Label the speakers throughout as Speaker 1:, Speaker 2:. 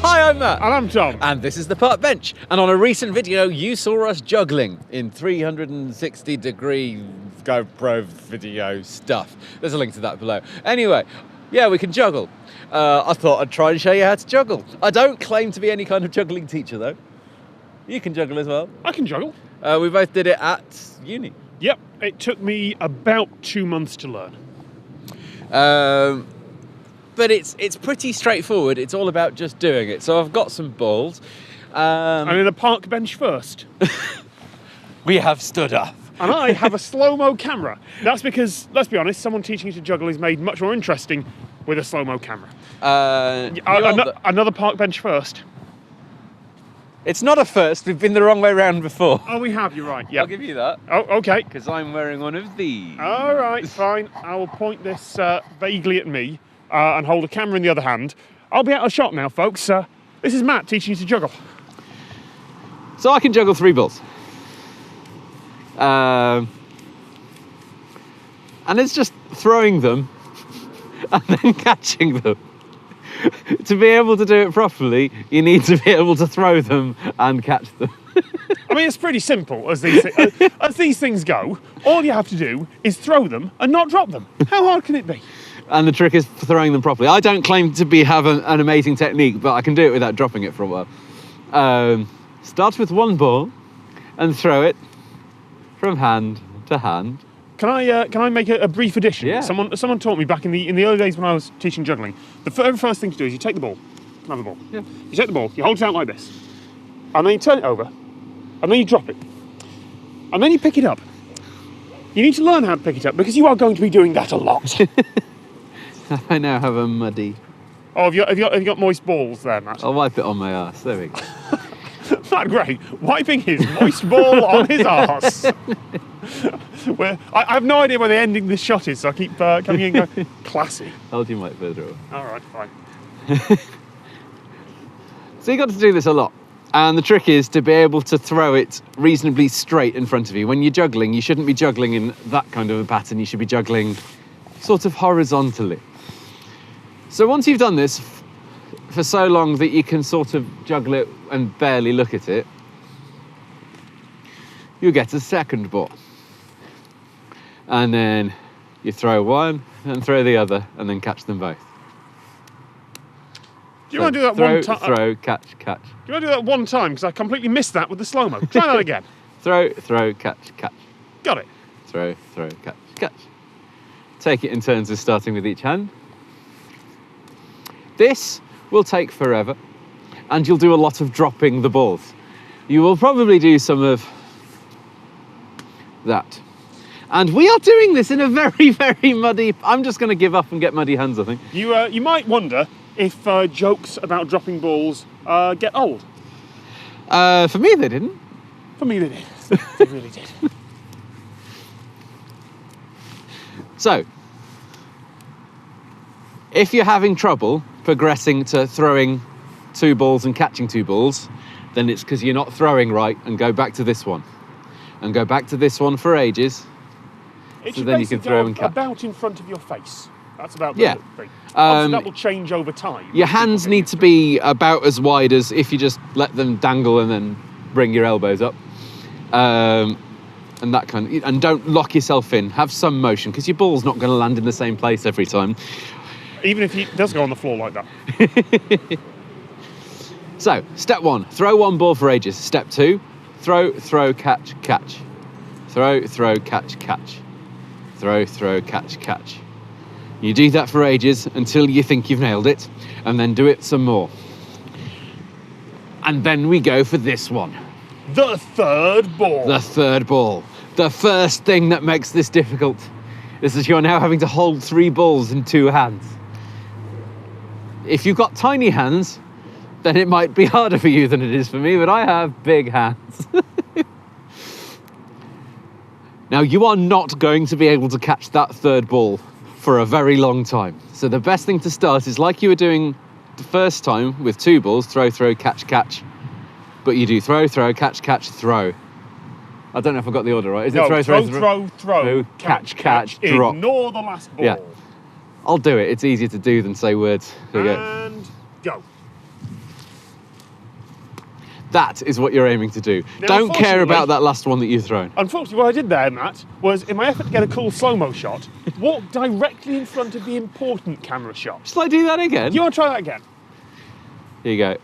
Speaker 1: Hi, I'm Matt.
Speaker 2: And I'm Tom.
Speaker 1: And this is the Park Bench. And on a recent video, you saw us juggling in 360-degree GoPro video stuff. There's a link to that below. Anyway, yeah, we can juggle. I thought I'd try and show you how to juggle. I don't claim to be any kind of juggling teacher, though. You can juggle as well.
Speaker 2: I can juggle.
Speaker 1: We both did it at uni.
Speaker 2: Yep, it took me about 2 months to learn.
Speaker 1: But it's pretty straightforward. It's all about just doing it. So I've got some balls.
Speaker 2: I'm in a park bench first.
Speaker 1: We have stood up.
Speaker 2: And I have a slow-mo camera. That's because, let's be honest, someone teaching you to juggle is made much more interesting with a slow-mo camera. Another park bench first.
Speaker 1: It's not a first. We've been the wrong way round before.
Speaker 2: Oh, we have, you're right. Yeah.
Speaker 1: I'll give you that.
Speaker 2: Oh, okay.
Speaker 1: Because I'm wearing one of these.
Speaker 2: All right, fine. I will point this vaguely at me and hold a camera in the other hand. I'll be out of shot now, folks. This is Matt teaching you to juggle.
Speaker 1: So I can juggle 3 balls. And it's just throwing them and then catching them. To be able to do it properly, you need to be able to throw them and catch them.
Speaker 2: I mean, it's pretty simple as these things go. All you have to do is throw them and not drop them. How hard can it be?
Speaker 1: And the trick is throwing them properly. I don't claim to have an amazing technique, but I can do it without dropping it for a while. Start with 1 ball and throw it from hand to hand.
Speaker 2: Can I make a brief addition?
Speaker 1: Yeah.
Speaker 2: Someone taught me back in the early days when I was teaching juggling. The very first thing to do is you take the ball. Can I have the ball?
Speaker 1: Yeah.
Speaker 2: You take the ball, you hold it out like this, and then you turn it over, and then you drop it, and then you pick it up. You need to learn how to pick it up because you are going to be doing that a lot.
Speaker 1: I now have a muddy.
Speaker 2: Oh, have you got moist balls there, Matt?
Speaker 1: I'll wipe it on my arse. There we go.
Speaker 2: Matt Gray wiping his moist ball on his arse. I have no idea where the ending this shot is, so I keep coming in and going, classy.
Speaker 1: Hold your mic further away.
Speaker 2: All right, fine.
Speaker 1: So you got to do this a lot. And the trick is to be able to throw it reasonably straight in front of you. When you're juggling, you shouldn't be juggling in that kind of a pattern. You should be juggling sort of horizontally. So once you've done this for so long that you can sort of juggle it and barely look at it, you get a second ball. And then you throw one and throw the other and then catch them both.
Speaker 2: Do you want to do that one time?
Speaker 1: Throw, catch.
Speaker 2: Do you want to do that one time? Because I completely missed that with the slow-mo. Try that again.
Speaker 1: Throw, catch.
Speaker 2: Got it.
Speaker 1: Throw, catch. Take it in turns of starting with each hand. This will take forever, and you'll do a lot of dropping the balls. You will probably do some of that. And we are doing this in a very, very muddy... I'm just going to give up and get muddy hands, I think.
Speaker 2: You might wonder if jokes about dropping balls get old.
Speaker 1: For me, they didn't.
Speaker 2: For me, they did. They really did.
Speaker 1: So, if you're having trouble progressing to throwing 2 balls and catching 2 balls, then it's because you're not throwing right, and go back to this one. And go back to this one for ages. So then you can throw and catch.
Speaker 2: About in front of your face. That's about the thing. Obviously, that will change over time.
Speaker 1: Your hands need to be about as wide as if you just let them dangle and then bring your elbows up. And that kind of, and don't lock yourself in. Have some motion, because your ball's not going to land in the same place every time.
Speaker 2: Even if it does go on the floor like that.
Speaker 1: So, step 1, throw 1 ball for ages. Step 2, throw, catch. Throw, catch. Throw, catch. You do that for ages until you think you've nailed it, and then do it some more. And then we go for this one.
Speaker 2: The third ball.
Speaker 1: The third ball. The first thing that makes this difficult is that you're now having to hold 3 balls in 2 hands. If you've got tiny hands, then it might be harder for you than it is for me, but I have big hands. Now, you are not going to be able to catch that third ball for a very long time. So the best thing to start is like you were doing the first time with 2 balls, throw, catch. But you do throw, catch, throw. I don't know if I got the order right. Is it throw, catch, drop.
Speaker 2: Ignore the last ball.
Speaker 1: Yeah. I'll do it. It's easier to do than say words. Here we go.
Speaker 2: And go.
Speaker 1: That is what you're aiming to do.
Speaker 2: Now,
Speaker 1: Don't care
Speaker 2: unfortunately-
Speaker 1: about that last one that you've thrown.
Speaker 2: Unfortunately, what I did there, Matt, was in my effort to get a cool slow-mo shot, walk directly in front of the important camera shot.
Speaker 1: Shall I do that again?
Speaker 2: Do you want to try that again?
Speaker 1: Here you go.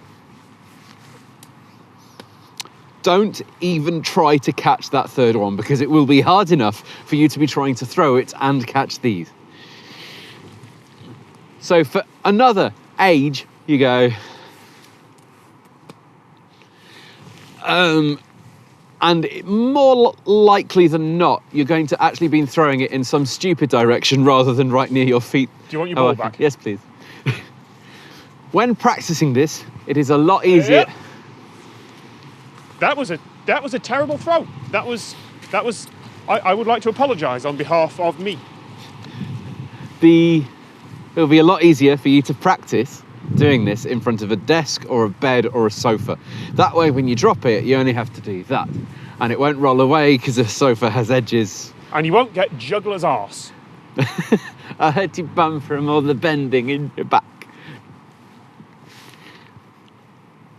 Speaker 1: Don't even try to catch that third one because it will be hard enough for you to be trying to throw it and catch these. So for another age, you go. And more likely than not, you're going to actually be throwing it in some stupid direction rather than right near your feet.
Speaker 2: Do you want your ball
Speaker 1: okay.
Speaker 2: back?
Speaker 1: Yes, please. When practicing this, it is a lot easier.
Speaker 2: Yep. That was a terrible throw. That was. I would like to apologise on behalf of me.
Speaker 1: It'll be a lot easier for you to practice doing this in front of a desk or a bed or a sofa. That way, when you drop it, you only have to do that. And it won't roll away because the sofa has edges.
Speaker 2: And you won't get juggler's arse.
Speaker 1: I hurt your bum from all the bending in your back.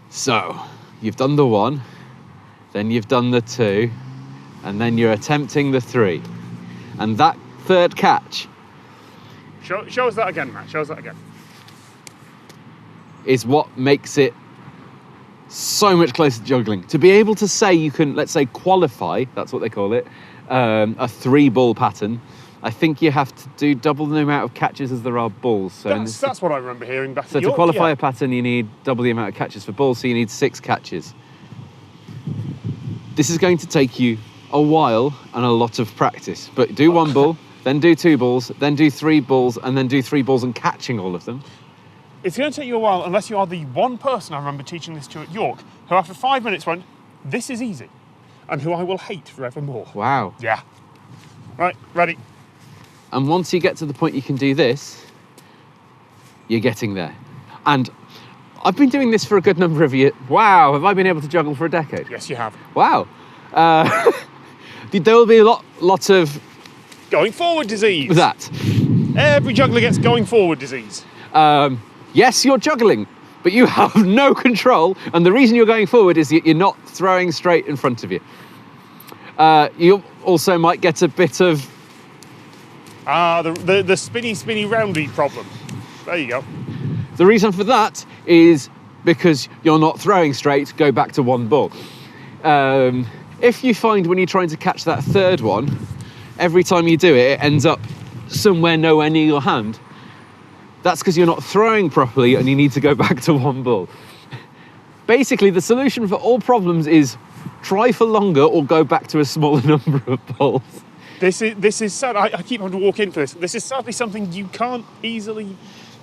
Speaker 1: So, you've done the 1, then you've done the 2, and then you're attempting the 3. And that third catch
Speaker 2: Show us that again, Matt. Show us that again.
Speaker 1: is what makes it so much closer to juggling. To be able to say you can, let's say, qualify, that's what they call it, a 3-ball pattern, I think you have to do double the amount of catches as there are balls. So
Speaker 2: That's what I remember hearing back
Speaker 1: So
Speaker 2: in
Speaker 1: to
Speaker 2: York,
Speaker 1: qualify
Speaker 2: yeah.
Speaker 1: a pattern, you need double the amount of catches for balls, so you need 6 catches. This is going to take you a while and a lot of practice, but do 1 ball, then do 2 balls, then do 3 balls, and then do 3 balls and catching all of them.
Speaker 2: It's going to take you a while unless you are the one person I remember teaching this to at York who after 5 minutes went, this is easy, and who I will hate forevermore.
Speaker 1: Wow.
Speaker 2: Yeah. Right, ready.
Speaker 1: And once you get to the point you can do this, you're getting there. And I've been doing this for a good number of years. Wow, have I been able to juggle for a decade?
Speaker 2: Yes, you have.
Speaker 1: Wow. There will be a lot of
Speaker 2: Going forward disease.
Speaker 1: that.
Speaker 2: Every juggler gets going forward disease.
Speaker 1: Yes, you're juggling, but you have no control. And the reason you're going forward is that you're not throwing straight in front of you. You also might get a bit of...
Speaker 2: The spinny roundy problem. There you go.
Speaker 1: The reason for that is because you're not throwing straight, go back to 1 ball. If you find when you're trying to catch that third one, every time you do it, it ends up somewhere nowhere near your hand, that's because you're not throwing properly and you need to go back to 1 ball. Basically, the solution for all problems is try for longer or go back to a smaller number of balls.
Speaker 2: This is sad. I keep having to walk into this. This is sadly something you can't easily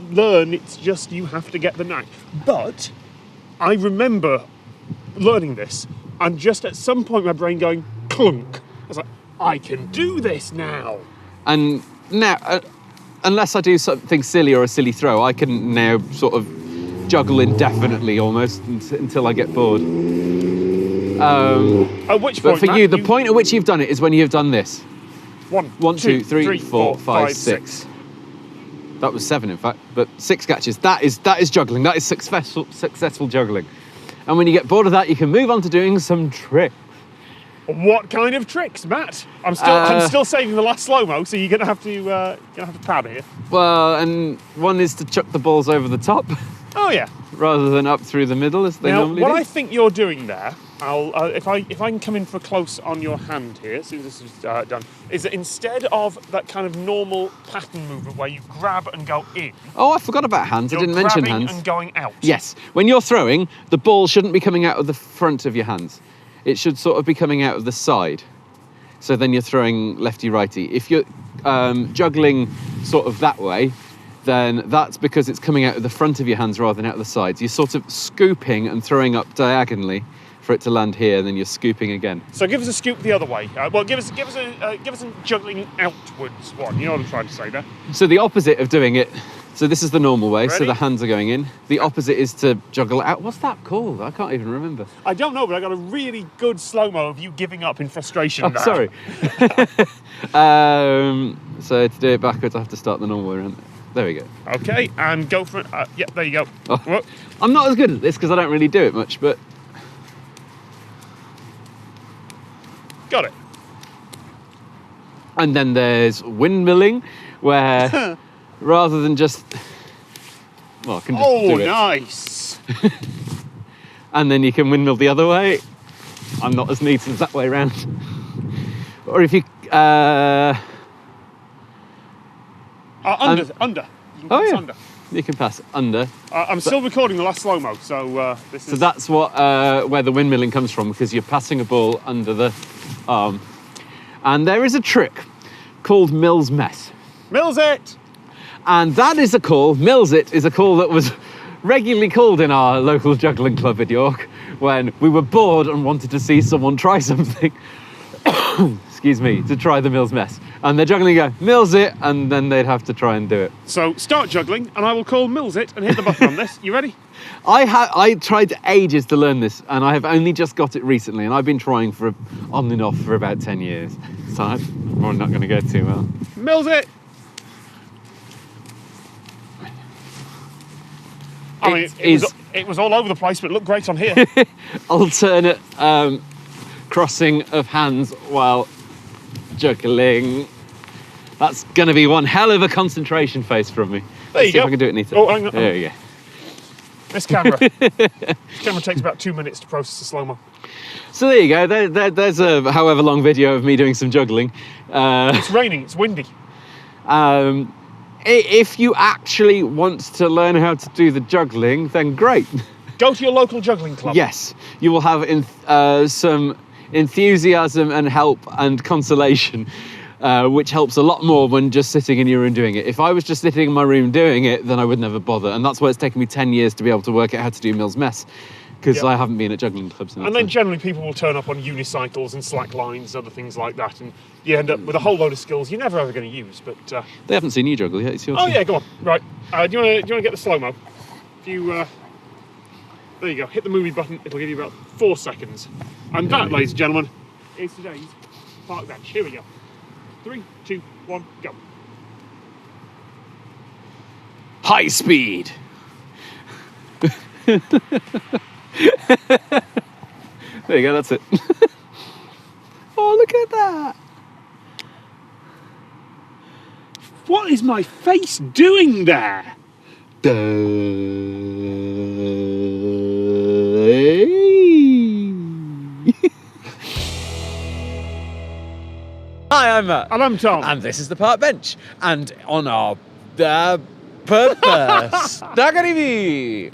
Speaker 2: learn. It's just you have to get the knack. But I remember learning this and just at some point my brain going clunk. I was like, I can do this now.
Speaker 1: And now, unless I do something silly or a silly throw, I can now sort of juggle indefinitely almost until I get bored.
Speaker 2: At which point,
Speaker 1: But for
Speaker 2: Matt,
Speaker 1: you, the point at which you've done it is when you've done this.
Speaker 2: 1,
Speaker 1: 2, 3, 4, 5, 6. That was 7, in fact, but 6 catches. That is juggling. That is successful juggling. And when you get bored of that, you can move on to doing some tricks.
Speaker 2: What kind of tricks, Matt? I'm still saving the last slow-mo, so you're gonna have to pad here.
Speaker 1: Well, and one is to chuck the balls over the top
Speaker 2: Oh yeah.
Speaker 1: rather than up through the middle as they
Speaker 2: Now,
Speaker 1: normally
Speaker 2: what
Speaker 1: do.
Speaker 2: I think you're doing there, if I can come in for close on your hand here, as soon as this is done, is that instead of that kind of normal pattern movement where you grab and go in,
Speaker 1: Oh, I forgot about hands. I
Speaker 2: you're
Speaker 1: didn't mention
Speaker 2: grabbing
Speaker 1: hands.
Speaker 2: and going out.
Speaker 1: Yes, when you're throwing, the ball shouldn't be coming out of the front of your hands. It should sort of be coming out of the side. So then you're throwing lefty-righty. If you're juggling sort of that way, then that's because it's coming out of the front of your hands rather than out of the sides. You're sort of scooping and throwing up diagonally for it to land here, and then you're scooping again.
Speaker 2: So give us a scoop the other way. Well, give us a juggling outwards one. You know what I'm trying to say there.
Speaker 1: So the opposite of doing it, so this is the normal way, so
Speaker 2: Ready?
Speaker 1: the hands are going in. The opposite is to juggle out. What's that called? I can't even remember.
Speaker 2: I don't know, but I got a really good slow-mo of you giving up in frustration.
Speaker 1: Oh,
Speaker 2: there.
Speaker 1: sorry. So to do it backwards, I have to start the normal way around. There we go.
Speaker 2: Okay, and go for it. Yeah, there you go.
Speaker 1: Oh.
Speaker 2: Whoa.
Speaker 1: I'm not as good at this because I don't really do it much, but And then there's windmilling, where rather than just, well, I can just
Speaker 2: Oh,
Speaker 1: do it.
Speaker 2: nice.
Speaker 1: And then you can windmill the other way. I'm not as neat as that way around. Or if you,
Speaker 2: Under. You can
Speaker 1: oh
Speaker 2: pass
Speaker 1: yeah,
Speaker 2: under.
Speaker 1: you can pass under.
Speaker 2: I'm still recording the last slow-mo, so this
Speaker 1: So
Speaker 2: is...
Speaker 1: that's what where the windmilling comes from, because you're passing a ball under the arm. And there is a trick called Mill's Mess.
Speaker 2: Mills it!
Speaker 1: And that is a call, Mills It is a call that was regularly called in our local juggling club in York when we were bored and wanted to see someone try something. Excuse me, to try the Mills Mess. And they're juggling go, Mills It, and then they'd have to try and do it.
Speaker 2: So start juggling, and I will call Mills it and hit the button on this. You ready?
Speaker 1: I tried ages to learn this, and I have only just got it recently, and I've been trying for on and off for about 10 years. So I'm probably not going to go too well.
Speaker 2: Mills it! I mean, it was all over the place, but it looked great on here.
Speaker 1: Alternate crossing of hands while juggling. That's going to be one hell of a concentration face from me.
Speaker 2: There you
Speaker 1: See
Speaker 2: go.
Speaker 1: if I can do it neater.
Speaker 2: Oh, hang on.
Speaker 1: There you go.
Speaker 2: This camera. This camera takes about 2 minutes to process the slow-mo.
Speaker 1: So there you go. There's a however long video of me doing some juggling.
Speaker 2: It's raining, it's windy.
Speaker 1: If you actually want to learn how to do the juggling, then great.
Speaker 2: Go to your local juggling club.
Speaker 1: Yes, you will have some enthusiasm and help and consolation, which helps a lot more than just sitting in your room doing it. If I was just sitting in my room doing it, then I would never bother. And that's why it's taken me 10 years to be able to work out how to do Mill's Mess, because
Speaker 2: Yep.
Speaker 1: I haven't been at juggling clubs since.
Speaker 2: And then generally people will turn up on unicycles and slack lines, other things like that, and you end up with a whole load of skills you're never ever going to use. But
Speaker 1: They haven't seen you juggle yet. It's your
Speaker 2: oh
Speaker 1: turn.
Speaker 2: yeah, go on. Right, do you want to get the slow mo? If you there you go. Hit the movie button. It'll give you about 4 seconds. And that, ladies and gentlemen, is today's park bench. Here we go. 3, 2, 1, go.
Speaker 1: High speed. There you go, that's it. Oh, look at that.
Speaker 2: What is my face doing there?
Speaker 1: Hi, I'm Matt.
Speaker 2: And I'm Tom.
Speaker 1: And this is the park bench. And on our purpose. Dagarivi.